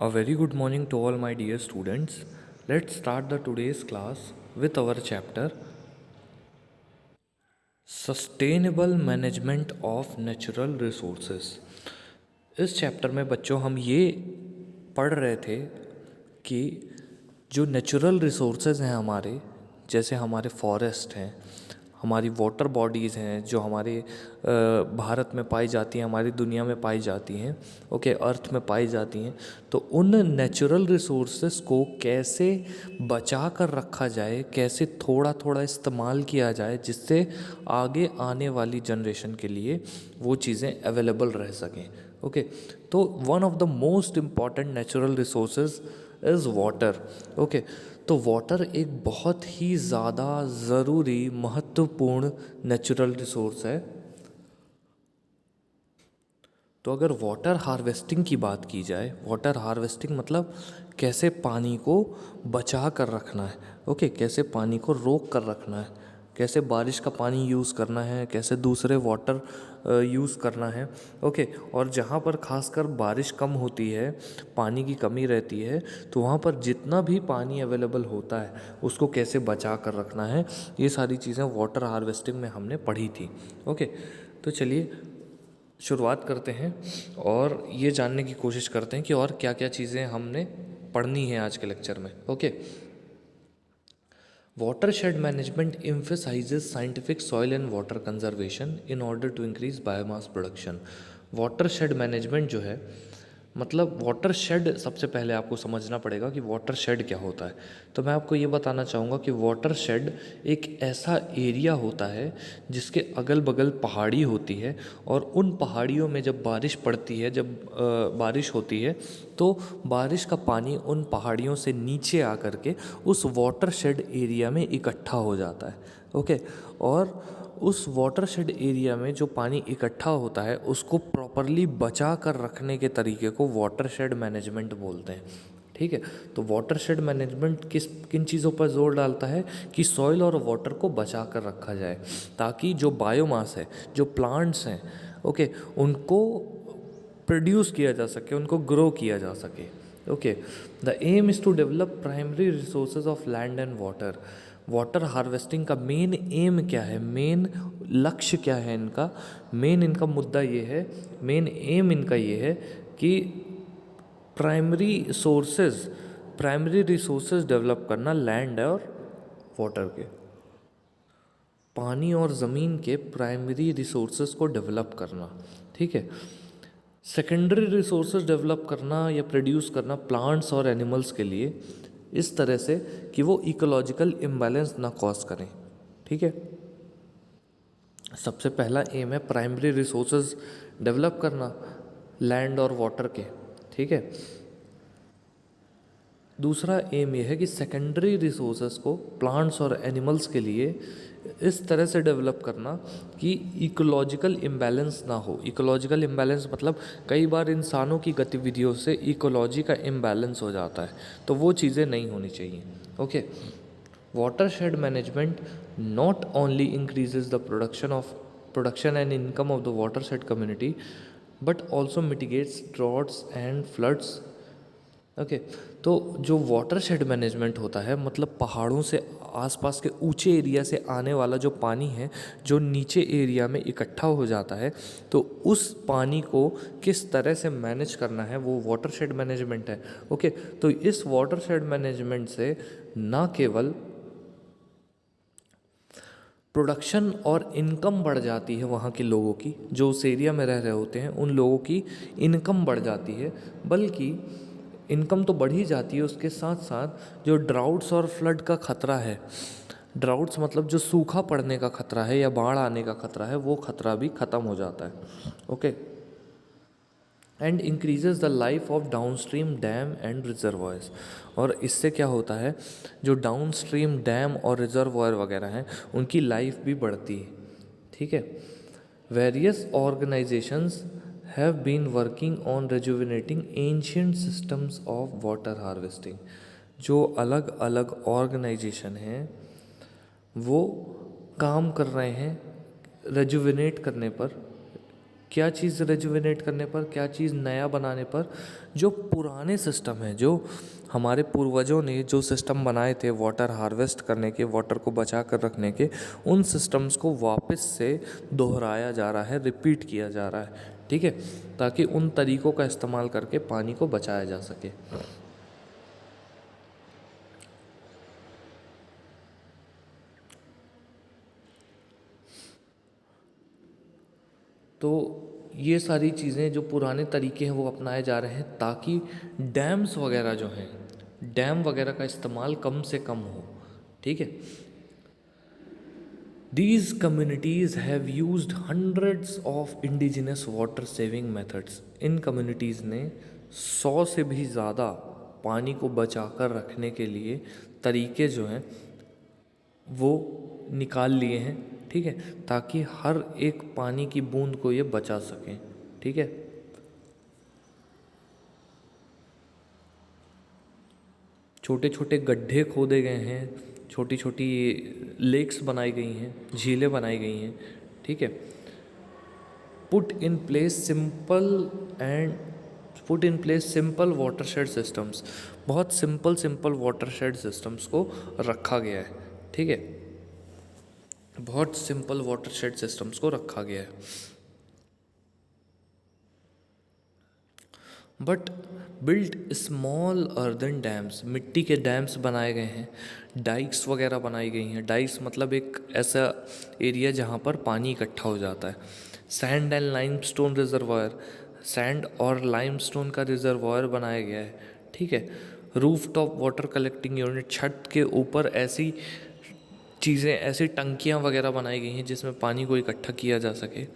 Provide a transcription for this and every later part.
A very good morning to all my dear students. Let's start the today's class with our chapter Sustainable Management of Natural Resources. इस chapter में बच्चों हम ये पढ़ रहे थे कि जो नेचुरल रिसोर्सेज हैं हमारे, जैसे हमारे फॉरेस्ट हैं, हमारी वाटर बॉडीज़ हैं जो हमारे भारत में पाई जाती हैं, हमारी दुनिया में पाई जाती हैं, ओके, अर्थ में पाई जाती हैं, तो उन नेचुरल रिसोर्सेज को कैसे बचा कर रखा जाए, कैसे थोड़ा थोड़ा इस्तेमाल किया जाए जिससे आगे आने वाली जनरेशन के लिए वो चीज़ें अवेलेबल रह सकें। ओके, तो one of the most important natural resources is water. Okay, तो वाटर एक बहुत ही ज़्यादा ज़रूरी महत्वपूर्ण नेचुरल रिसोर्स है। तो अगर वाटर हार्वेस्टिंग की बात की जाए, वाटर हार्वेस्टिंग मतलब कैसे पानी को बचा कर रखना है, ओके, कैसे पानी को रोक कर रखना है, कैसे बारिश का पानी यूज़ करना है, कैसे दूसरे वाटर यूज़ करना है, ओके। और जहाँ पर खासकर बारिश कम होती है, पानी की कमी रहती है, तो वहाँ पर जितना भी पानी अवेलेबल होता है उसको कैसे बचा कर रखना है, ये सारी चीज़ें वाटर हार्वेस्टिंग में हमने पढ़ी थी। ओके, तो चलिए शुरुआत करते हैं और ये जानने की कोशिश करते हैं कि और क्या क्या चीज़ें हमने पढ़नी है आज के लेक्चर में। Okay, watershed management emphasizes scientific soil and water conservation in order to increase biomass production। watershed management जो है, मतलब वाटरशेड, सबसे पहले आपको समझना पड़ेगा कि वाटरशेड क्या होता है। तो मैं आपको ये बताना चाहूँगा कि वाटरशेड एक ऐसा एरिया होता है जिसके अगल बगल पहाड़ी होती है, और उन पहाड़ियों में जब बारिश पड़ती है, जब बारिश होती है, तो बारिश का पानी उन पहाड़ियों से नीचे आकर के उस वाटरशेड एरिया में इकट्ठा हो जाता है। ओके, और उस वाटरशेड एरिया में जो पानी इकट्ठा होता है उसको प्रॉपरली बचा कर रखने के तरीके को वाटरशेड मैनेजमेंट बोलते हैं। ठीक है, तो वाटरशेड मैनेजमेंट किन चीज़ों पर जोर डालता है कि सॉइल और वाटर को बचा कर रखा जाए, ताकि जो बायोमास है, जो प्लांट्स हैं, ओके, उनको प्रोड्यूस किया जा सके, उनको ग्रो किया जा सके। Okay, the aim is to develop primary resources of land and water. Water harvesting का मेन एम क्या है, मेन लक्ष्य क्या है इनका, मेन इनका मुद्दा ये है, मेन एम इनका ये है कि प्राइमरी रिसोर्सेज डेवलप करना, लैंड और वाटर के, पानी और ज़मीन के प्राइमरी रिसोर्सेज को डेवलप करना। ठीक है, सेकेंडरी रिसोर्सेज डेवलप करना या प्रोड्यूस करना प्लांट्स और एनिमल्स के लिए इस तरह से कि वो इकोलॉजिकल इम्बैलेंस ना कॉज करें। ठीक है, सबसे पहला एम है प्राइमरी रिसोर्सेज डेवलप करना, लैंड और वाटर के। ठीक है, दूसरा एम ये है कि सेकेंडरी रिसोर्सेज को प्लांट्स और एनिमल्स के लिए इस तरह से डेवलप करना कि इकोलॉजिकल इम्बैलेंस ना हो। इकोलॉजिकल इम्बैलेंस मतलब कई बार इंसानों की गतिविधियों से इकोलॉजी का इम्बैलेंस हो जाता है, तो वो चीज़ें नहीं होनी चाहिए। Okay, watershed management not only increases the production and income of the watershed community but also mitigates droughts and floods। Okay, तो जो वाटरशेड मैनेजमेंट होता है मतलब पहाड़ों से आसपास के ऊंचे एरिया से आने वाला जो पानी है जो नीचे एरिया में इकट्ठा हो जाता है, तो उस पानी को किस तरह से मैनेज करना है वो वाटरशेड मैनेजमेंट है। ओके, तो इस वाटरशेड मैनेजमेंट से ना केवल प्रोडक्शन और इनकम बढ़ जाती है वहाँ के लोगों की, जो उस एरिया में रह रहे होते हैं उन लोगों की इनकम बढ़ जाती है, बल्कि इनकम तो बढ़ ही जाती है, उसके साथ साथ जो ड्राउट्स और फ्लड का खतरा है, ड्राउट्स मतलब जो सूखा पड़ने का खतरा है या बाढ़ आने का खतरा है, वो खतरा भी ख़त्म हो जाता है। Okay, and increases the life of downstream dam and reservoirs. और इससे क्या होता है, जो डाउन स्ट्रीम डैम और रिजर्वायर वगैरह हैं उनकी लाइफ भी बढ़ती है। ठीक है, various organisations have been working on rejuvenating ancient systems of water harvesting. जो अलग अलग ऑर्गेनाइजेशन हैं वो काम कर रहे हैं रेजुविनेट करने पर, क्या चीज़ रेजुविनेट करने पर, क्या चीज़ नया बनाने पर, जो पुराने सिस्टम हैं, जो हमारे पूर्वजों ने जो सिस्टम बनाए थे वाटर हार्वेस्ट करने के, वाटर को बचा कर रखने के, उन सिस्टम्स को वापस से दोहराया जा रहा है, रिपीट किया जा रहा है, ठीक है, ताकि उन तरीक़ों का इस्तेमाल करके पानी को बचाया जा सके। तो ये सारी चीज़ें जो पुराने तरीके हैं वो अपनाए जा रहे हैं, ताकि डैम्स वगैरह जो हैं, डैम वगैरह का इस्तेमाल कम से कम हो, ठीक है। These communities have used hundreds of indigenous water saving methods. In communities ने 100 से भी ज़्यादा पानी को बचाकर रखने के लिए तरीके जो हैं वो निकाल लिए हैं, ठीक है, ताकि हर एक पानी की बूंद को ये बचा सकें, ठीक है। छोटे छोटे गड्ढे खोदे गए हैं, छोटी छोटी लेक्स बनाई गई हैं, झीलें बनाई गई हैं, ठीक है। Put in place simple watershed systems, बहुत सिंपल वाटरशेड सिस्टम्स को रखा गया है, ठीक है, बहुत सिंपल वाटरशेड सिस्टम्स को रखा गया है। But built small earthen dams, मिट्टी के डैम्स बनाए गए हैं, डाइक्स वगैरह बनाई गई हैं। डाइक्स मतलब एक ऐसा एरिया जहाँ पर पानी इकट्ठा हो जाता है। Sand and limestone reservoir, sand और लाइमस्टोन का रिजर्वायर बनाया गया है, ठीक है। Roof top water collecting unit, छत के ऊपर ऐसी चीज़ें, ऐसी टंकियाँ वगैरह बनाई गई हैं जिसमें पानी को इकट्ठा किया जा सके।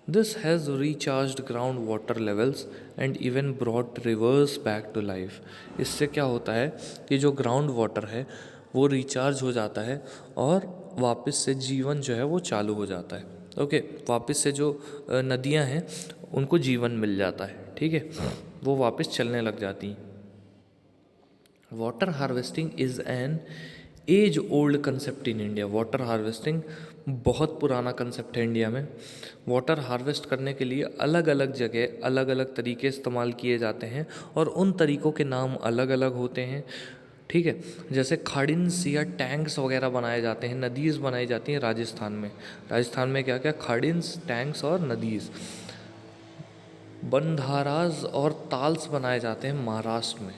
This has recharged ground water levels and even brought rivers back to life. इससे क्या होता है कि जो ग्राउंड वाटर है वो रिचार्ज हो जाता है और वापस से जीवन जो है वो चालू हो जाता है, ओके। वापस से जो नदियाँ हैं उनको जीवन मिल जाता है, ठीक है, वो वापस चलने लग जाती हैं। Water harvesting is an age old concept in India. Water harvesting बहुत पुराना कंसेप्ट है इंडिया में। वाटर हार्वेस्ट करने के लिए अलग अलग जगह अलग अलग तरीके इस्तेमाल किए जाते हैं और उन तरीक़ों के नाम अलग अलग होते हैं, ठीक है। जैसे खाड़िन्स या टैंक्स वगैरह बनाए जाते हैं, नदीज़ बनाई जाती हैं राजस्थान में। राजस्थान में क्या क्या, खाड़िन्स, टैंक्स और नदीज़। बंधाराज और ताल्स बनाए जाते हैं महाराष्ट्र में।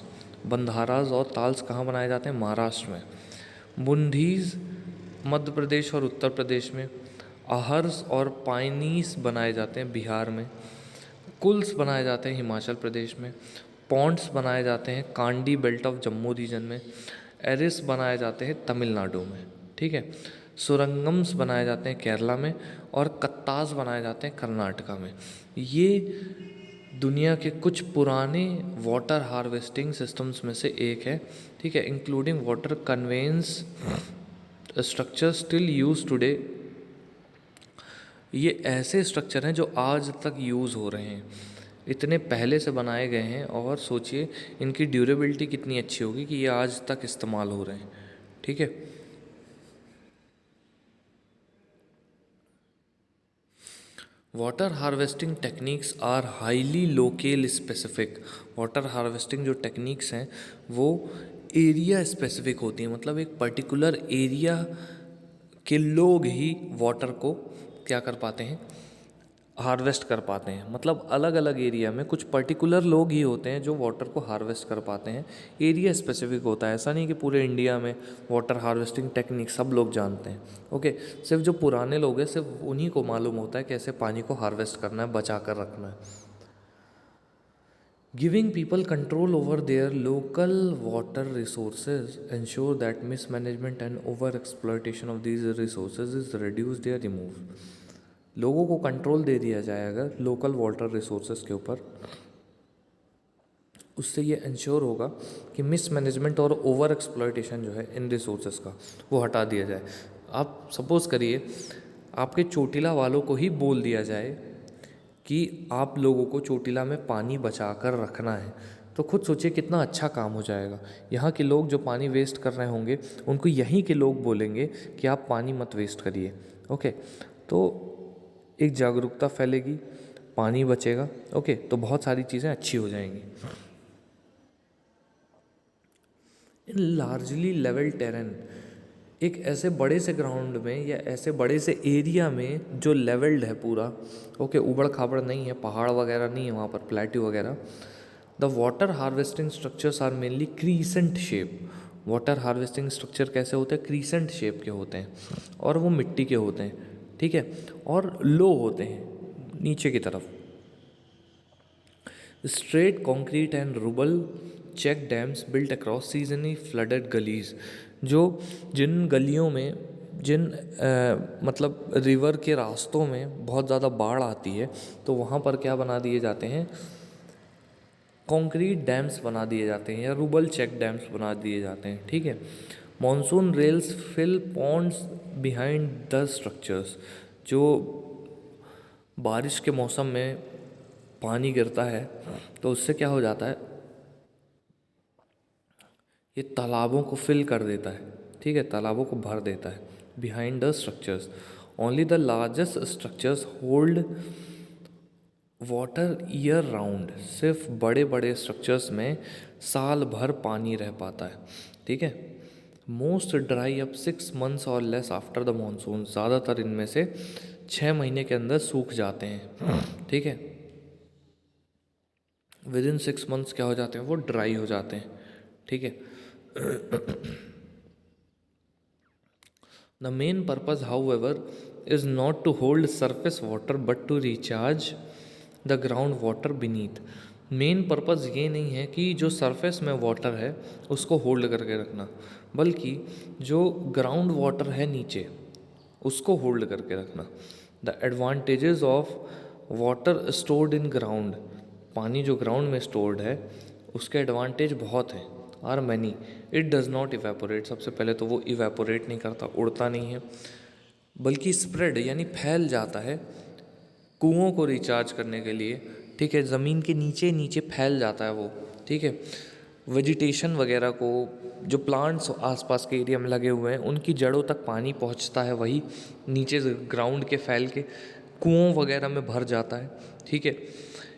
बंधाराज और ताल्स कहाँ बनाए जाते हैं? महाराष्ट्र में। बुंडीज़ मध्य प्रदेश और उत्तर प्रदेश में। आहर्स और पाइनीस बनाए जाते हैं बिहार में। कुल्स बनाए जाते हैं हिमाचल प्रदेश में। पॉन्ड्स बनाए जाते हैं Kandi belt of Jammu region में। एरिस बनाए जाते हैं तमिलनाडु में, ठीक है। सुरंगम्स बनाए जाते हैं केरला में और कत्ताज बनाए जाते हैं कर्नाटका में। ये दुनिया के कुछ पुराने वाटर हार्वेस्टिंग सिस्टम्स में से एक है, ठीक है, including water conveyance structure still use today. ये ऐसे स्ट्रक्चर हैं जो आज तक यूज़ हो रहे हैं, इतने पहले से बनाए गए हैं और सोचिए इनकी ड्यूरेबिलिटी कितनी अच्छी होगी कि ये आज तक इस्तेमाल हो रहे हैं, ठीक है। Water harvesting techniques are highly local specific. Water harvesting जो टेक्निक्स हैं वो एरिया स्पेसिफिक होती हैं, मतलब एक पर्टिकुलर एरिया के लोग ही वाटर को क्या कर पाते हैं, हार्वेस्ट कर पाते हैं। मतलब अलग अलग एरिया में कुछ पर्टिकुलर लोग ही होते हैं जो वाटर को हार्वेस्ट कर पाते हैं। एरिया स्पेसिफिक होता है, ऐसा नहीं कि पूरे इंडिया में वाटर हार्वेस्टिंग टेक्निक सब लोग जानते हैं, ओके। सिर्फ जो पुराने लोग हैं सिर्फ उन्हीं को मालूम होता है कैसे पानी को हार्वेस्ट करना है, बचा कर रखना है। Giving people control over their local water resources ensure that mismanagement and over exploitation of these resources is reduced या removed। लोगों को कंट्रोल दे दिया जाए अगर लोकल वाटर रिसोर्सेज के ऊपर, उससे ये इंश्योर होगा कि मिसमैनेजमेंट और ओवर एक्सप्लॉयटेशन जो है इन रिसोर्सेज का वो हटा दिया जाए। आप सपोज़ करिए आपके चोटिला वालों को ही बोल दिया जाए कि आप लोगों को चोटिला में पानी बचा कर रखना है, तो खुद सोचिए कितना अच्छा काम हो जाएगा। यहाँ के लोग जो पानी वेस्ट कर रहे होंगे उनको यहीं के लोग बोलेंगे कि आप पानी मत वेस्ट करिए, ओके। तो एक जागरूकता फैलेगी, पानी बचेगा। ओके, तो बहुत सारी चीज़ें अच्छी हो जाएंगी। इन लार्जली लेवल टेरेन, एक ऐसे बड़े से ग्राउंड में या ऐसे बड़े से एरिया में जो लेवल्ड है पूरा, ओके, उबड़ खाबड़ नहीं है, पहाड़ वगैरह नहीं है वहाँ पर, प्लेट्यू वगैरह, the water harvesting structures are mainly crescent shape. Water harvesting structure कैसे होते हैं? क्रीसेंट शेप के होते हैं और वो मिट्टी के होते हैं, ठीक है, और लो होते हैं नीचे की तरफ। Straight concrete and rubble check dams built across seasonally flooded gullies, जो जिन गलियों में मतलब रिवर के रास्तों में बहुत ज़्यादा बाढ़ आती है, तो वहाँ पर क्या बना दिए जाते हैं? कंक्रीट डैम्स बना दिए जाते हैं या रूबल चेक डैम्स बना दिए जाते हैं, ठीक है। Monsoon rains fill ponds behind the structures, जो बारिश के मौसम में पानी गिरता है तो उससे क्या हो जाता है, ये तालाबों को फिल कर देता है, ठीक है, तालाबों को भर देता है। Behind the structures only the largest structures hold water year round, सिर्फ बड़े बड़े स्ट्रक्चर्स में साल भर पानी रह पाता है, ठीक है। मोस्ट ड्राई अप 6 months और लेस आफ्टर द मानसून, ज़्यादातर इनमें से 6 महीने के अंदर सूख जाते हैं, ठीक है। विद इन 6 months क्या हो जाते हैं? वो ड्राई हो जाते हैं, ठीक है। The main purpose however is not to hold surface water but to recharge the ground water beneath. Main purpose ये नहीं है कि जो सरफेस में वाटर है उसको होल्ड करके रखना, बल्कि जो ग्राउंड वाटर है नीचे उसको होल्ड करके रखना। The advantages of water stored in ground, पानी जो ग्राउंड में स्टोर्ड है उसके एडवांटेज बहुत हैं, are many. It does not evaporate, सबसे पहले तो वो इवेपोरेट नहीं करता, उड़ता नहीं है, बल्कि स्प्रेड यानी फैल जाता है कुओं को रिचार्ज करने के लिए, ठीक है, ज़मीन के नीचे नीचे फैल जाता है वो, ठीक है। वेजिटेशन वगैरह को, जो प्लांट्स आसपास के एरिया में लगे हुए हैं उनकी जड़ों तक पानी पहुंचता है, वही नीचे ग्राउंड के फैल के कुओं वगैरह में भर जाता है, ठीक है।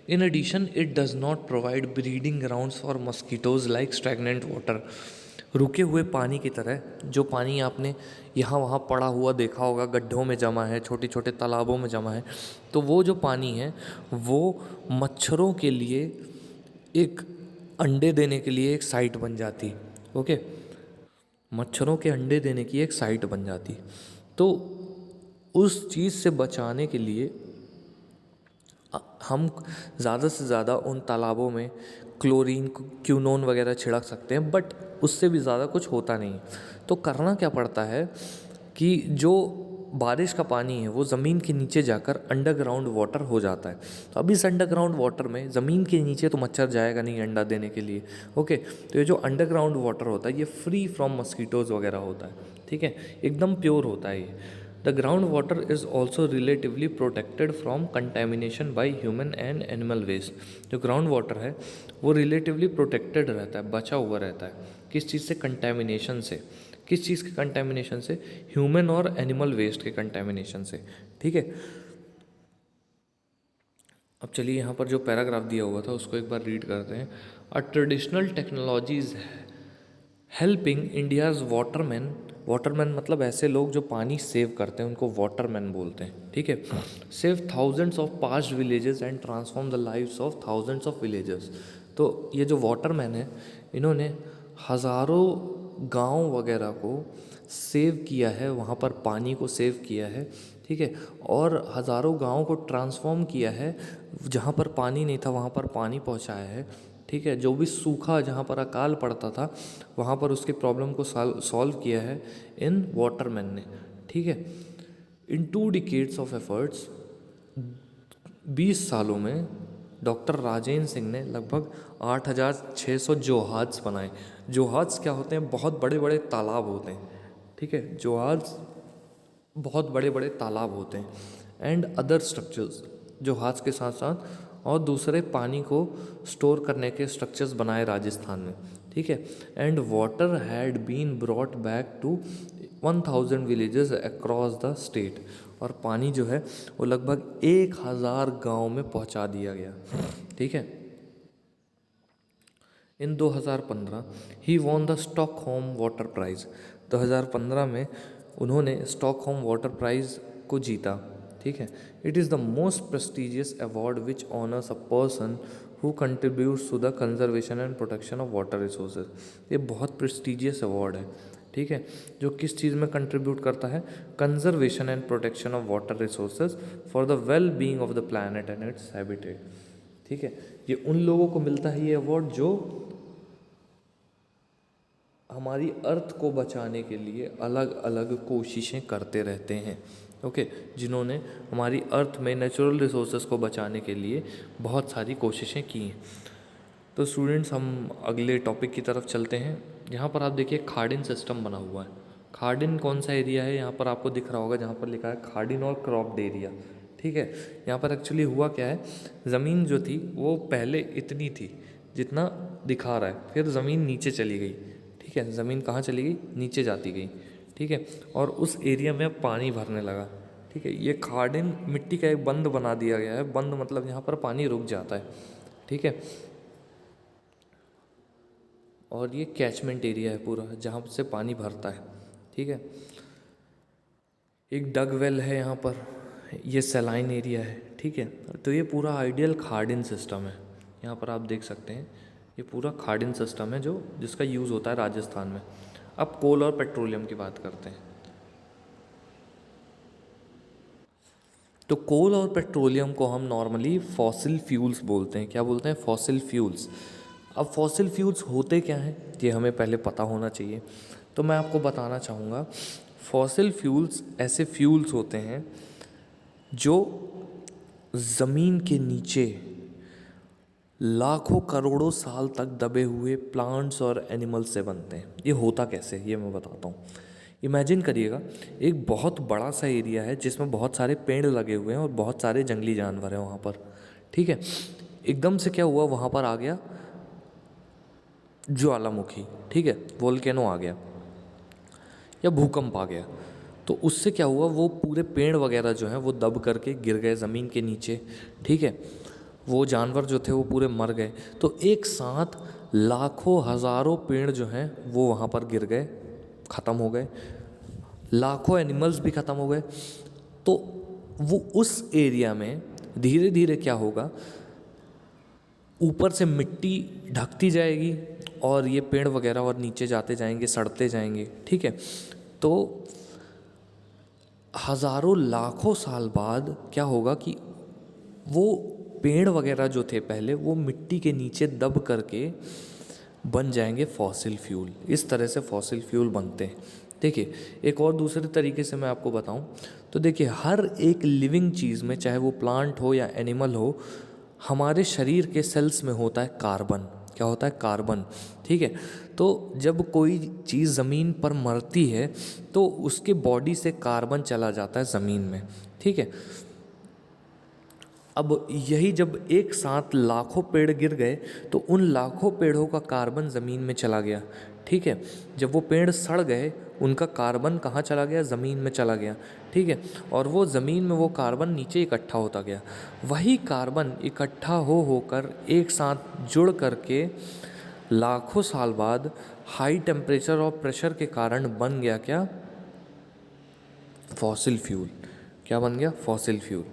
In addition it does not provide breeding grounds for mosquitoes like stagnant water. रुके हुए पानी की तरह, जो पानी आपने यहाँ वहाँ पड़ा हुआ देखा होगा, गड्ढों में जमा है, छोटे छोटे तालाबों में जमा है, तो वो जो पानी है वो मच्छरों के लिए एक अंडे देने के लिए एक साइट बन जाती, ओके, मच्छरों के अंडे देने की एक साइट बन जाती। तो उस चीज़ से बचाने के लिए हम ज़्यादा से ज़्यादा उन तालाबों में क्लोरीन क्यूनोन वगैरह छिड़क सकते हैं, बट उससे भी ज़्यादा कुछ होता नहीं। तो करना क्या पड़ता है कि जो बारिश का पानी है वो ज़मीन के नीचे जाकर अंडरग्राउंड वाटर हो जाता है। तो अब इस अंडरग्राउंड वाटर में ज़मीन के नीचे तो मच्छर जाएगा नहीं अंडा देने के लिए, ओके। तो ये जो अंडरग्राउंड वाटर होता है ये फ्री फ्रॉम मस्कीटोज़ वगैरह होता है, ठीक है, एकदम प्योर होता है ये। The ground water is also relatively protected from contamination by human and animal waste. जो ग्राउंड वाटर है वो रिलेटिवली प्रोटेक्टेड रहता है, बचा हुआ रहता है, किस चीज़ से? कंटेमिनेशन से। किस चीज़ के कंटेमिनेशन से? ह्यूमन और एनिमल वेस्ट के कंटेमिनेशन से, ठीक है। अब चलिए यहाँ पर जो पैराग्राफ दिया हुआ था उसको एक बार रीड करते हैं। A traditional technologies helping India's Waterman, Waterman मतलब ऐसे लोग जो पानी सेव करते हैं उनको वाटरमैन बोलते हैं, ठीक है। Save thousands of past villages and transform the lives of thousands of villagers. तो ये जो वाटरमैन है इन्होंने हज़ारों गांव वगैरह को सेव किया है, वहाँ पर पानी को सेव किया है, ठीक है, और हज़ारों गांवों को ट्रांसफॉर्म किया है, जहाँ पर पानी नहीं था वहाँ पर पानी पहुँचाया है, ठीक है। जो भी सूखा, जहाँ पर अकाल पड़ता था वहाँ पर उसके प्रॉब्लम को सॉल्व किया है इन वाटरमैन ने, ठीक है। इन 2 डिकेड्स ऑफ एफर्ट्स, 20 सालों में डॉक्टर राजेंद्र सिंह ने लगभग 8,600 जोहाज बनाए। जोहाज क्या होते हैं? बहुत बड़े बड़े तालाब होते हैं, ठीक है, जोहाज बहुत बड़े बड़े तालाब होते हैं। एंड अदर स्ट्रक्चर्स, जोहाज के साथ साथ और दूसरे पानी को स्टोर करने के स्ट्रक्चर्स बनाए राजस्थान में, ठीक है। And water had been brought back to 1000 villages across the state, और पानी जो है वो लगभग 1000 गांव में पहुंचा दिया गया। ठीक है। In 2015 he won the Stockholm water prize. 2015 में उन्होंने स्टॉकहोम वाटर प्राइज को जीता। ठीक है। It is the most prestigious award which honours a person who contributes to the conservation and protection of water resources. ये बहुत प्रेस्टिजियस अवार्ड है। ठीक है। जो किस चीज़ में कंट्रीब्यूट करता है? Conservation and protection of water resources for the well being of the planet and its habitat. ठीक है। ये उन लोगों को मिलता है ये अवार्ड जो हमारी अर्थ को बचाने के लिए अलग अलग कोशिशें करते रहते हैं। ओके। जिन्होंने हमारी अर्थ में नेचुरल रिसोर्सेज को बचाने के लिए बहुत सारी कोशिशें की हैं। तो स्टूडेंट्स, हम अगले टॉपिक की तरफ चलते हैं। यहाँ पर आप देखिए खाडिन सिस्टम बना हुआ है। खाडिन कौन सा एरिया है? यहाँ पर आपको दिख रहा होगा जहाँ पर लिखा है खाडिन और क्रॉप्ड एरिया। ठीक है। यहाँ पर एक्चुअली हुआ क्या है, ज़मीन जो थी वो पहले इतनी थी जितना दिखा रहा है, फिर ज़मीन नीचे चली गई। ठीक है। ज़मीन कहाँ चली गई? नीचे जाती गई। ठीक है। और उस एरिया में अब पानी भरने लगा। ठीक है। ये खाडिन मिट्टी का एक बंद बना दिया गया है। बंद मतलब यहाँ पर पानी रुक जाता है। ठीक है। और ये कैचमेंट एरिया है पूरा जहाँ से पानी भरता है। ठीक है। एक डग वेल है यहाँ पर, ये सैलाइन एरिया है। ठीक है। तो ये पूरा आइडियल खाडिन सिस्टम है। यहाँ पर आप देख सकते हैं ये पूरा खाडिन सिस्टम है जो जिसका यूज़ होता है राजस्थान में। अब कोल और पेट्रोलियम की बात करते हैं। तो कोल और पेट्रोलियम को हम नॉर्मली फॉसिल फ्यूल्स बोलते हैं। क्या बोलते हैं? Fossil fuels. अब फॉसिल फ्यूल्स होते क्या हैं ये हमें पहले पता होना चाहिए। तो मैं आपको बताना चाहूँगा, फॉसिल फ्यूल्स ऐसे फ्यूल्स होते हैं जो ज़मीन के नीचे लाखों करोड़ों साल तक दबे हुए प्लांट्स और एनिमल्स से बनते हैं। ये होता कैसे ये मैं बताता हूँ। इमेजिन करिएगा एक बहुत बड़ा सा एरिया है जिसमें बहुत सारे पेड़ लगे हुए हैं और बहुत सारे जंगली जानवर हैं वहाँ पर। ठीक है। एकदम से क्या हुआ, वहाँ पर आ गया ज्वालामुखी। ठीक है। वोल्केनो आ गया या भूकंप आ गया। तो उससे क्या हुआ, वो पूरे पेड़ वगैरह जो हैं वो दब करके गिर गए ज़मीन के नीचे। ठीक है। वो जानवर जो थे वो पूरे मर गए। तो एक साथ लाखों हज़ारों पेड़ जो हैं वो वहाँ पर गिर गए, ख़त्म हो गए। लाखों एनिमल्स भी ख़त्म हो गए। तो वो उस एरिया में धीरे धीरे क्या होगा, ऊपर से मिट्टी ढकती जाएगी और ये पेड़ वगैरह और नीचे जाते जाएंगे, सड़ते जाएंगे। ठीक है। तो हज़ारों लाखों साल बाद क्या होगा कि वो पेड़ वगैरह जो थे पहले वो मिट्टी के नीचे दब करके बन जाएंगे फॉसिल फ्यूल। इस तरह से फॉसिल फ्यूल बनते हैं। देखिए एक और दूसरे तरीके से मैं आपको बताऊं तो देखिए हर एक लिविंग चीज़ में, चाहे वो प्लांट हो या एनिमल हो, हमारे शरीर के सेल्स में होता है कार्बन। क्या होता है? कार्बन। ठीक है। तो जब कोई चीज़ ज़मीन पर मरती है तो उसके बॉडी से कार्बन चला जाता है ज़मीन में। ठीक है। अब यही जब एक साथ लाखों पेड़ गिर गए तो उन लाखों पेड़ों का कार्बन ज़मीन में चला गया। ठीक है। जब वो पेड़ सड़ गए उनका कार्बन कहाँ चला गया? ज़मीन में चला गया। ठीक है। और वो ज़मीन में वो कार्बन नीचे इकट्ठा होता गया। वही कार्बन इकट्ठा हो होकर एक साथ जुड़ करके लाखों साल बाद हाई टेम्परेचर और प्रेशर के कारण बन गया क्या? Fossil fuel. क्या बन गया? Fossil fuel.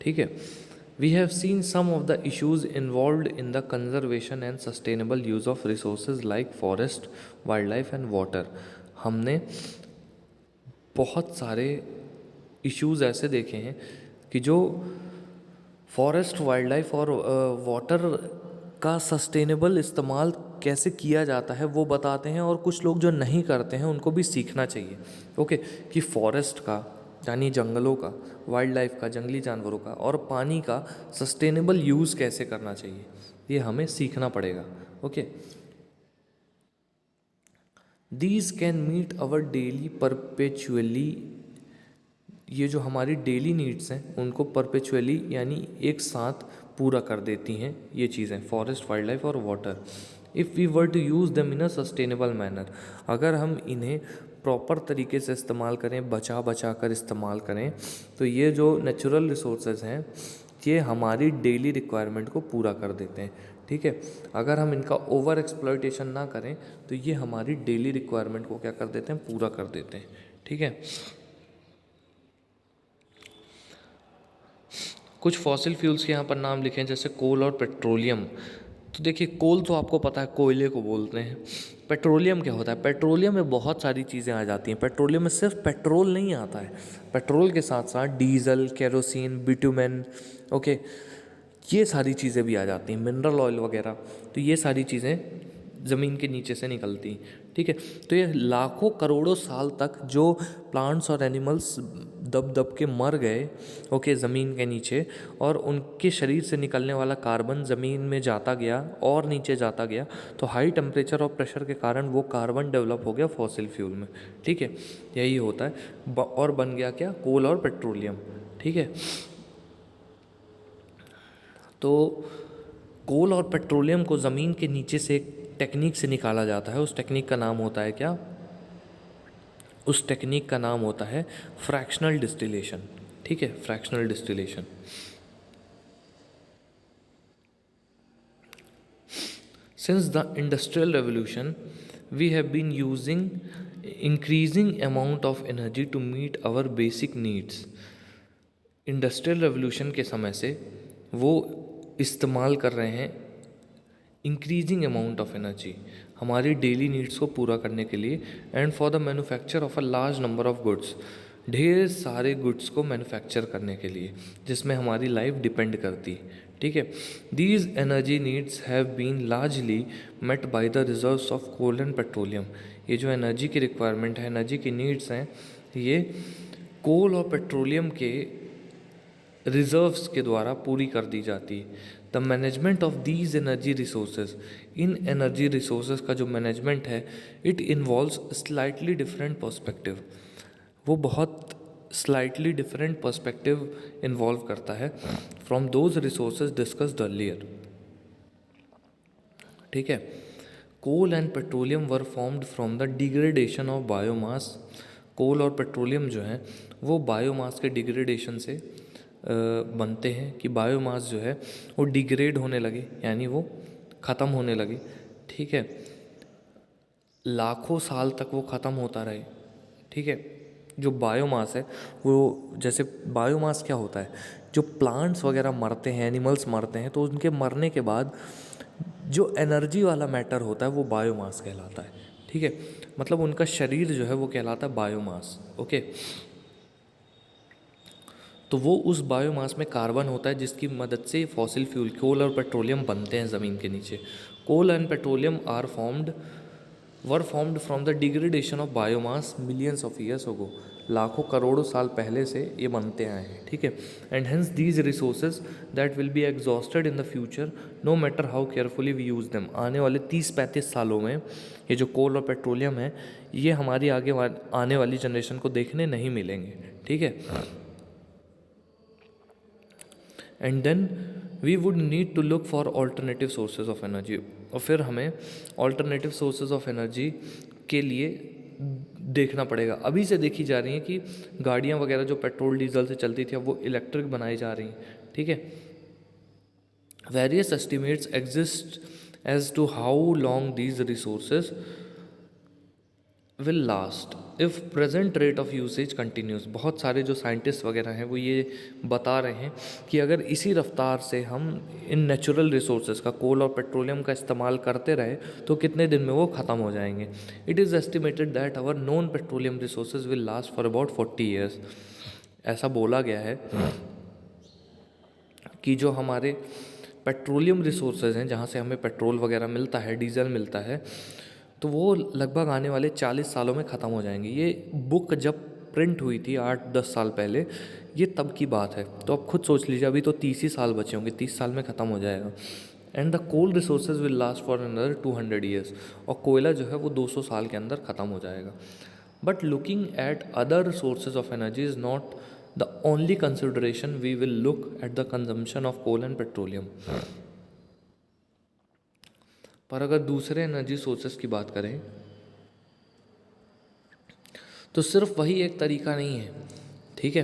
ठीक है। We have seen some of the issues involved in the conservation and sustainable use of resources like forest, wildlife and water. हमने बहुत सारे इश्यूज ऐसे देखे हैं कि जो फॉरेस्ट, वाइल्ड लाइफ और वाटर का सस्टेनेबल इस्तेमाल कैसे किया जाता है वो बताते हैं। और कुछ लोग जो नहीं करते हैं उनको भी सीखना चाहिए। ओके। कि फॉरेस्ट का यानी जंगलों का, वाइल्ड लाइफ का, जंगली जानवरों का और पानी का सस्टेनेबल यूज़ कैसे करना चाहिए, ये हमें सीखना पड़ेगा। Okay. These can meet our daily perpetually. ये जो हमारी डेली नीड्स हैं उनको परपेचुअली यानी एक साथ पूरा कर देती हैं ये चीज़ें, फॉरेस्ट, वाइल्ड लाइफ और वाटर। If we were to use them in a sustainable manner, अगर हम इन्हें प्रॉपर तरीके से इस्तेमाल करें, बचा बचा कर इस्तेमाल करें, तो ये जो नेचुरल रिसोर्सेज हैं ये हमारी डेली रिक्वायरमेंट को पूरा कर देते हैं। ठीक है, अगर हम इनका ओवर एक्सप्लॉयटेशन ना करें तो ये हमारी डेली रिक्वायरमेंट को क्या कर देते हैं, पूरा कर देते हैं। ठीक है, कुछ फॉसिल फ्यूल्स के यहाँ पर नाम लिखे हैं जैसे कोल और पेट्रोलियम। तो देखिए, कोल तो आपको पता है कोयले को बोलते हैं। पेट्रोलियम क्या होता है? पेट्रोलियम में बहुत सारी चीज़ें आ जाती हैं। पेट्रोलियम में सिर्फ पेट्रोल नहीं आता है, पेट्रोल के साथ साथ डीजल, केरोसिन, बिटुमेन, ओके, ये सारी चीज़ें भी आ जाती हैं, मिनरल ऑयल वगैरह। तो ये सारी चीज़ें ज़मीन के नीचे से निकलती हैं। ठीक है, तो ये लाखों करोड़ों साल तक जो प्लांट्स और एनिमल्स दब दब के मर गए, ओके, ज़मीन के नीचे, और उनके शरीर से निकलने वाला कार्बन ज़मीन में जाता गया और नीचे जाता गया, तो हाई टेम्परेचर और प्रेशर के कारण वो कार्बन डेवलप हो गया फॉसिल फ्यूल में। ठीक है, यही होता है, और बन गया क्या? कोल और पेट्रोलियम। ठीक है, तो कोल और पेट्रोलियम को ज़मीन के नीचे से एक टेक्निक से निकाला जाता है। उस टेक्निक का नाम होता है क्या? उस टेक्निक का नाम होता है फ्रैक्शनल डिस्टिलेशन। ठीक है, fractional distillation. Since the industrial revolution, we have been using increasing amount of energy to meet our basic needs. Industrial revolution के समय से वो इस्तेमाल कर रहे हैं इंक्रीजिंग अमाउंट ऑफ एनर्जी हमारी डेली नीड्स को पूरा करने के लिए, and for the manufacture of a large number of goods, ढेर सारे गुड्स को मैन्युफैक्चर करने के लिए, जिसमें हमारी लाइफ डिपेंड करती है। ठीक है, these energy needs have been largely met by the reserves of coal and petroleum. ये जो एनर्जी की रिक्वायरमेंट है, एनर्जी की नीड्स हैं, ये कोल और पेट्रोलियम के रिजर्व्स के द्वारा पूरी कर दी जाती है। The management of these energy resources, इन एनर्जी रिसोर्सेज का जो मैनेजमेंट है, it involves slightly different perspective. वो बहुत स्लाइटली डिफरेंट पर्सपेक्टिव इन्वॉल्व करता है from those resources discussed earlier. ठीक है, coal and petroleum were formed from the degradation of biomass. Coal और पेट्रोलियम जो है वो बायोमास के डिग्रेडेशन से बनते हैं, कि बायोमास जो है वो डिग्रेड होने लगे, यानी वो ख़त्म होने लगे। ठीक है, लाखों साल तक वो ख़त्म होता रहे। ठीक है, जो बायोमास है वो, जैसे बायोमास क्या होता है, जो प्लांट्स वगैरह मरते हैं, एनिमल्स मरते हैं, तो उनके मरने के बाद जो एनर्जी वाला मैटर होता है वो बायोमास कहलाता है। ठीक है, मतलब उनका शरीर जो है वो कहलाता है बायोमास। ओके, तो वो उस बायोमास में कार्बन होता है जिसकी मदद से फॉसिल फ्यूल कोल और पेट्रोलियम बनते हैं ज़मीन के नीचे। Coal and petroleum were formed from the degradation of biomass millions of years ago. लाखों करोड़ों साल पहले से ये बनते आए हैं। ठीक है, and hence these resources that will be exhausted in the future no matter how carefully we use them. आने वाले 30-35 सालों में ये जो कोल और पेट्रोलियम है ये हमारी आने वाली जनरेशन को देखने नहीं मिलेंगे। ठीक है, and then we would need to look for alternative sources of energy. और फिर हमें ऑल्टरनेटिव सोर्सेज ऑफ एनर्जी के लिए देखना पड़ेगा। अभी से देखी जा रही हैं कि गाड़ियाँ वगैरह जो पेट्रोल डीजल से चलती थी अब वो इलेक्ट्रिक बनाई जा रही हैं। ठीक है, various estimates exist as to how long these resources will last if present rate of usage continues. बहुत सारे जो साइंटिस्ट वगैरह हैं वो ये बता रहे हैं कि अगर इसी रफ्तार से हम इन नेचुरल रिसोर्सेज का, कोल और पेट्रोलियम का इस्तेमाल करते रहे तो कितने दिन में वो ख़त्म हो जाएंगे। It is estimated that our non petroleum resources will last for about 40 years. ऐसा बोला गया है कि जो हमारे पेट्रोलियम रिसोर्सेज हैं, जहाँ से हमें पेट्रोल वगैरह मिलता है, डीजल मिलता है, तो वो लगभग आने वाले 40 सालों में ख़त्म हो जाएंगे। ये बुक जब प्रिंट हुई थी 8-10 साल पहले, ये तब की बात है। तो आप खुद सोच लीजिए, अभी तो 30 ही साल बचे होंगे, 30 साल में ख़त्म हो जाएगा। And the coal resources will last for another 200 years. और कोयला जो है वो 200 साल के अंदर ख़त्म हो जाएगा। But looking at other sources of energy is not the only consideration. We will look at the consumption of coal and petroleum. पर अगर दूसरे एनर्जी सोर्सेस की बात करें तो सिर्फ वही एक तरीका नहीं है, ठीक है।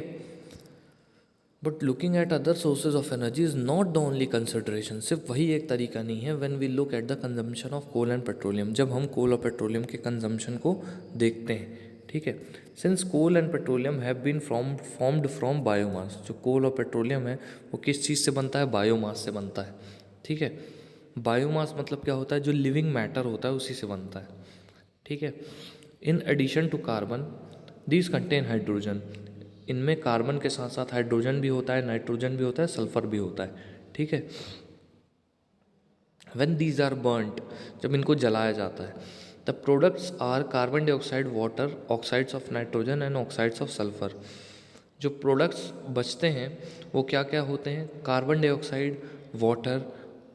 But looking at other sources of energy is not the only consideration, सिर्फ वही एक तरीका नहीं है। When we look at the consumption of coal and petroleum, जब हम कोल और पेट्रोलियम के कंजम्पशन को देखते हैं, ठीक है। Since coal and petroleum have been formed from biomass, जो कोल और पेट्रोलियम है वो किस चीज़ से बनता है, बायोमास से बनता है, ठीक है। बायोमास मतलब क्या होता है, जो लिविंग मैटर होता है उसी से बनता है, ठीक है। In addition to carbon these contain hydrogen, इनमें कार्बन के साथ साथ हाइड्रोजन भी होता है, नाइट्रोजन भी होता है, सल्फर भी होता है, ठीक है। व्हेन दीज आर बर्न्ट, जब इनको जलाया जाता है, the products are carbon dioxide, water, oxides of nitrogen and oxides of sulphur. जो प्रोडक्ट्स बचते हैं वो क्या क्या होते हैं, carbon dioxide, water,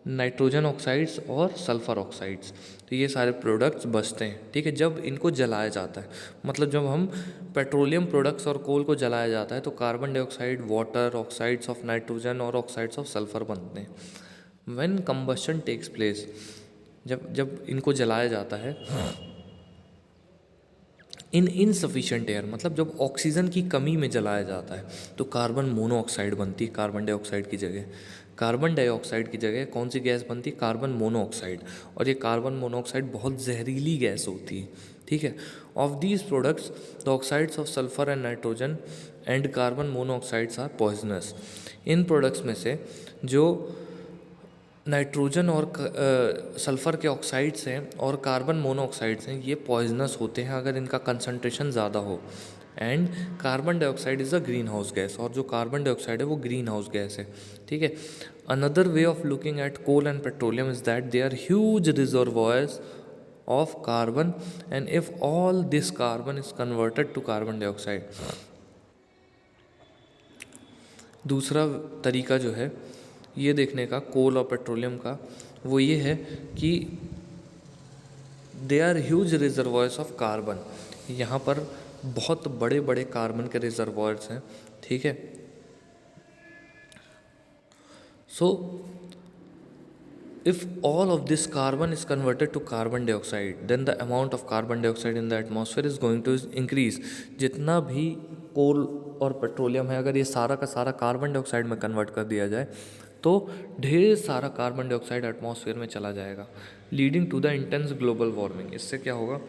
nitrogen oxides और सल्फर ऑक्साइड्स। तो ये सारे प्रोडक्ट्स बचते हैं, ठीक है, जब इनको जलाया जाता है। मतलब जब हम पेट्रोलियम प्रोडक्ट्स और कोल को जलाया जाता है तो carbon dioxide, water, oxides of nitrogen और ऑक्साइड्स ऑफ सल्फर बनते हैं। व्हेन कंबशन टेक्स प्लेस, जब जब इनको जलाया जाता है इन इनसफिशिएंट एयर, मतलब जब ऑक्सीजन की कमी में जलाया जाता है तो कार्बन मोनोऑक्साइड बनती है कार्बन डाइऑक्साइड की जगह। कार्बन डाइऑक्साइड की जगह कौन सी गैस बनती है, कार्बन मोनोऑक्साइड। और ये कार्बन मोनोऑक्साइड बहुत जहरीली गैस होती है, ठीक है। Of these products the oxides of sulphur and nitrogen and carbon monoxides are poisonous. इन प्रोडक्ट्स में से जो नाइट्रोजन और सल्फ़र के ऑक्साइड्स हैं और कार्बन मोनोऑक्साइड्स हैं, ये पॉइजनस होते हैं अगर इनका कंसंट्रेशन ज़्यादा हो। And carbon dioxide is a green house gas, और जो कार्बन डाइऑक्साइड है वो ग्रीन हाउस गैस है, ठीक है। Another way of looking at coal and petroleum is that they are huge reservoirs of carbon, and if all this carbon is converted to carbon dioxide. दूसरा तरीका जो है ये देखने का कोल और पेट्रोलियम का, वो ये है कि they are huge reservoirs of carbon, यहाँ पर बहुत बड़े बड़े कार्बन के रिजर्वॉयर्स हैं, ठीक है। सो if all of this carbon is converted to carbon dioxide, then the amount of carbon dioxide in the atmosphere is going to increase। जितना भी कोल और पेट्रोलियम है, अगर ये सारा का सारा कार्बन डाइऑक्साइड में कन्वर्ट कर दिया जाए तो ढेर सारा कार्बन डाइऑक्साइड एटमॉस्फेयर में चला जाएगा, leading to the intense global warming. इससे क्या होगा,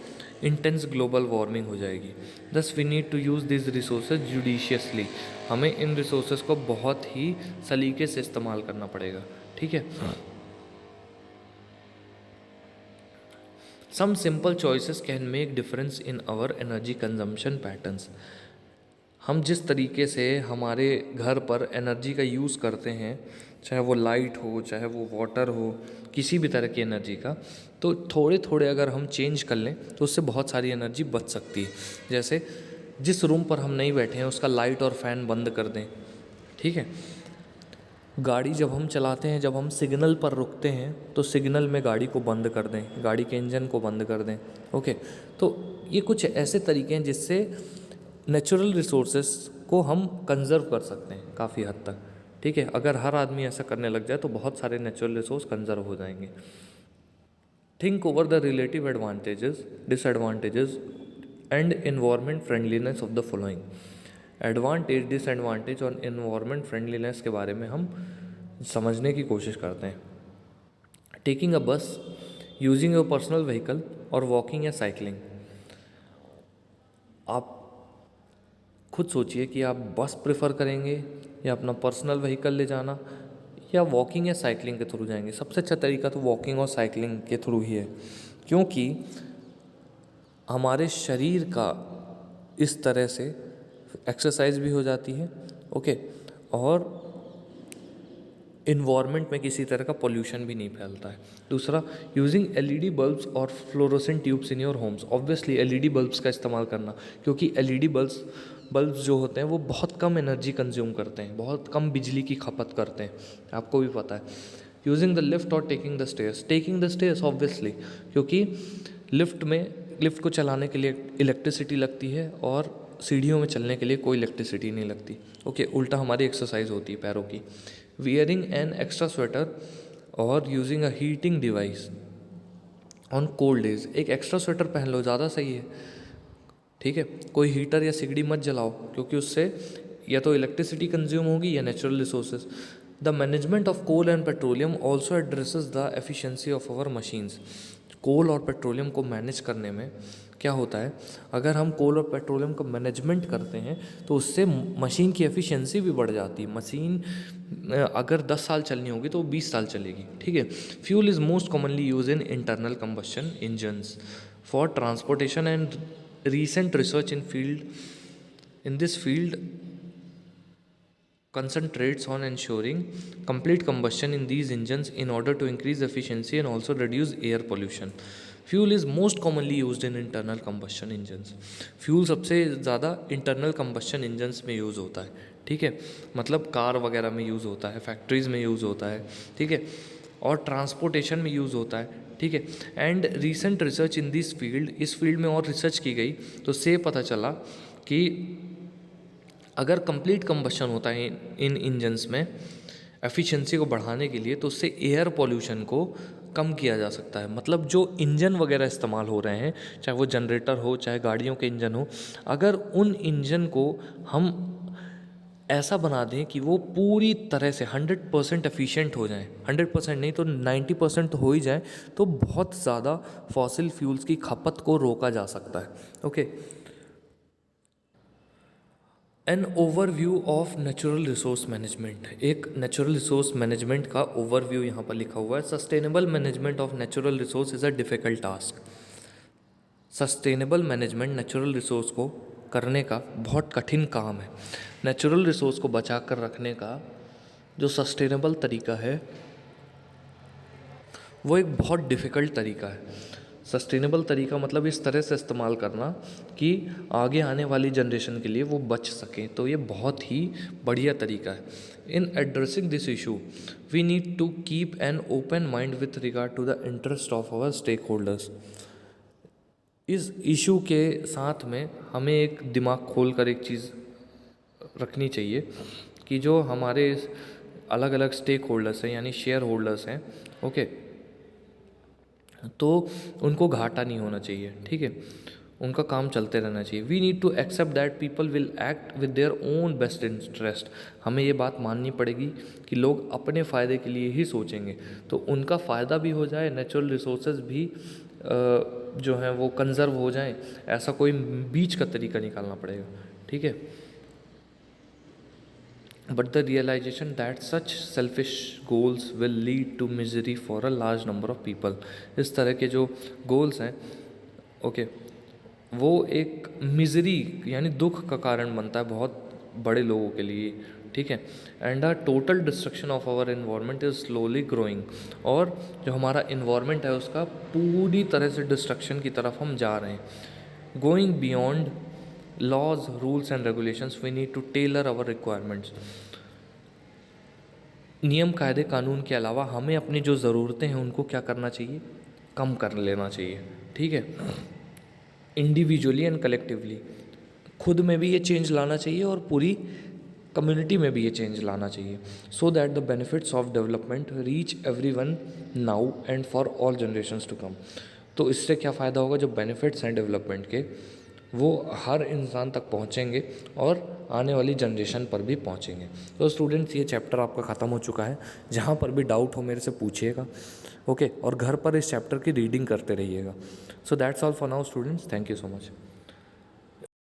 इंटेंस ग्लोबल वार्मिंग हो जाएगी। Thus we need to use this resources judiciously, हमें इन रिसोर्सेज को बहुत ही सलीके से इस्तेमाल करना पड़ेगा, ठीक है। Some simple choices can make difference in our energy consumption patterns। हम जिस तरीके से हमारे घर पर एनर्जी का यूज़ करते हैं, चाहे वो लाइट हो, चाहे वो वाटर हो, किसी भी तरह की एनर्जी का, तो थोड़े थोड़े अगर हम चेंज कर लें तो उससे बहुत सारी एनर्जी बच सकती है। जैसे जिस रूम पर हम नहीं बैठे हैं उसका लाइट और फैन बंद कर दें, ठीक है। गाड़ी जब हम चलाते हैं, जब हम सिग्नल पर रुकते हैं तो सिग्नल में गाड़ी को बंद कर दें, गाड़ी के इंजन को बंद कर दें, ओके। तो ये कुछ ऐसे तरीके हैं जिससे नेचुरल रिसोर्सेस को हम कंजर्व कर सकते हैं काफ़ी हद तक, ठीक है। अगर हर आदमी ऐसा करने लग जाए तो बहुत सारे नेचुरल रिसोर्स कंजर्व हो जाएंगे। Think over the relative advantages, disadvantages and environment friendliness of the following. Advantage, disadvantage और एनवायरनमेंट फ्रेंडलीनेस के बारे में हम समझने की कोशिश करते हैं। टेकिंग अ बस, यूजिंग योर पर्सनल व्हीकल और वॉकिंग या साइकिलिंग। आप खुद सोचिए कि आप बस प्रेफर करेंगे या अपना पर्सनल व्हीकल ले जाना, या वॉकिंग या साइकिलिंग के थ्रू जाएंगे। सबसे अच्छा तरीका तो वॉकिंग और साइकिलिंग के थ्रू ही है, क्योंकि हमारे शरीर का इस तरह से एक्सरसाइज भी हो जाती है, ओके, और इन्वायरमेंट में किसी तरह का पोल्यूशन भी नहीं फैलता है। दूसरा, यूजिंग एलईडी बल्ब्स और fluorescent tubes in your homes. Obviously LED bulbs का इस्तेमाल करना, क्योंकि एलईडी बल्ब्स जो होते हैं वो बहुत कम एनर्जी कंज्यूम करते हैं, बहुत कम बिजली की खपत करते हैं, आपको भी पता है। यूजिंग द लिफ्ट और taking the stairs. Taking the stairs obviously, क्योंकि लिफ्ट को चलाने के लिए इलेक्ट्रिसिटी लगती है और सीढ़ियों में चलने के लिए कोई इलेक्ट्रिसिटी नहीं लगती, ओके। उल्टा हमारी एक्सरसाइज होती है पैरों की। वियरिंग एन एक्स्ट्रा स्वेटर और using a heating device on cold days. एक एक्स्ट्रा स्वेटर पहन लो, ज़्यादा सही है, ठीक है। कोई हीटर या सिगड़ी मत जलाओ, क्योंकि उससे या तो इलेक्ट्रिसिटी कंज्यूम होगी या natural resources. The management of coal and petroleum also addresses the efficiency of our machines. Coal और पेट्रोलियम को मैनेज करने में क्या होता है, अगर हम कोल और पेट्रोलियम का मैनेजमेंट करते हैं तो उससे मशीन की एफिशिएंसी भी बढ़ जाती है। मशीन अगर 10 साल चलनी होगी तो 20 साल चलेगी, ठीक है। Fuel is most commonly use in internal combustion engines for transportation and recent research in this field concentrates on ensuring complete combustion in these engines in order to increase efficiency and also reduce air pollution. Fuel is most commonly used in internal combustion engines. Fuel सबसे ज़्यादा internal combustion engines में use होता है, ठीक है। मतलब car वगैरह में यूज़ होता है, फैक्ट्रीज़ में यूज़ होता है, ठीक है, और ट्रांसपोर्टेशन में यूज़ होता है, ठीक है। And recent research in this field, इस फील्ड में और रिसर्च की गई तो से पता चला कि अगर कंप्लीट कंबशन होता है इन इंजन्स में एफिशिएंसी को बढ़ाने के लिए, तो उससे एयर पॉल्यूशन को कम किया जा सकता है। मतलब जो इंजन वगैरह इस्तेमाल हो रहे हैं, चाहे वो जनरेटर हो चाहे गाड़ियों के इंजन हो, अगर उन इंजन को हम ऐसा बना दें कि वो पूरी तरह से 100% एफिशिएंट हो जाएं, 100% नहीं तो 90% हो ही जाए, तो बहुत ज़्यादा फॉसिल फ्यूल्स की खपत को रोका जा सकता है। Okay, an overview of natural resource management. एक नेचुरल रिसोर्स मैनेजमेंट का ओवरव्यू यहाँ पर लिखा हुआ है। Sustainable management of natural resource is a difficult task. Sustainable management natural resource को करने का बहुत कठिन काम है। नेचुरल रिसोर्स को बचा कर रखने का जो सस्टेनेबल तरीका है वो एक बहुत डिफ़िकल्ट तरीका है। सस्टेनेबल तरीका मतलब इस तरह से इस्तेमाल करना कि आगे आने वाली जनरेशन के लिए वो बच सकें, तो ये बहुत ही बढ़िया तरीका है। In addressing this issue we need to keep an open mind with regard to the interest of our stake holders. इस इशू के साथ में हमें एक दिमाग खोल कर एक चीज़ रखनी चाहिए कि जो हमारे अलग अलग स्टेक होल्डर्स हैं यानी शेयर होल्डर्स हैं, ओके, तो उनको घाटा नहीं होना चाहिए, ठीक है, उनका काम चलते रहना चाहिए। We need to accept that people will act with their own best interest. हमें ये बात माननी पड़ेगी कि लोग अपने फ़ायदे के लिए ही सोचेंगे, तो उनका फ़ायदा भी हो जाए, नेचुरल रिसोर्सेज भी जो हैं वो कंजर्व हो जाएं, ऐसा कोई बीच का तरीका निकालना पड़ेगा, ठीक है। But the realisation that such selfish goals will lead to misery for a large number of people. इस तरह के जो गोल्स हैं, ओके, वो एक मिजरी यानी दुख का कारण बनता है बहुत बड़े लोगों के लिए, ठीक है। And the total destruction of our environment is slowly growing. और जो हमारा इन्वायरमेंट है उसका पूरी तरह से डिस्ट्रक्शन की तरफ हम जा रहे हैं। Going beyond laws rules and regulations we need to tailor our requirements. नियम कायदे कानून के अलावा हमें अपनी जो ज़रूरतें हैं उनको क्या करना चाहिए, कम कर लेना चाहिए, ठीक है। इंडिविजुअली एंड कलेक्टिवली खुद में भी ये चेंज लाना चाहिए और पूरी कम्युनिटी में भी ये चेंज लाना चाहिए, so that the benefits of development reach everyone now and for all generations to come. तो इससे क्या फ़ायदा होगा, जो बेनिफिट्स हैं डेवलपमेंट के वो हर इंसान तक पहुंचेंगे और आने वाली जनरेशन पर भी पहुंचेंगे। तो स्टूडेंट्स, ये चैप्टर आपका ख़त्म हो चुका है। जहाँ पर भी डाउट हो मेरे से पूछिएगा, ओके, और घर पर इस चैप्टर की रीडिंग करते रहिएगा। So that's all for now students, thank you so much.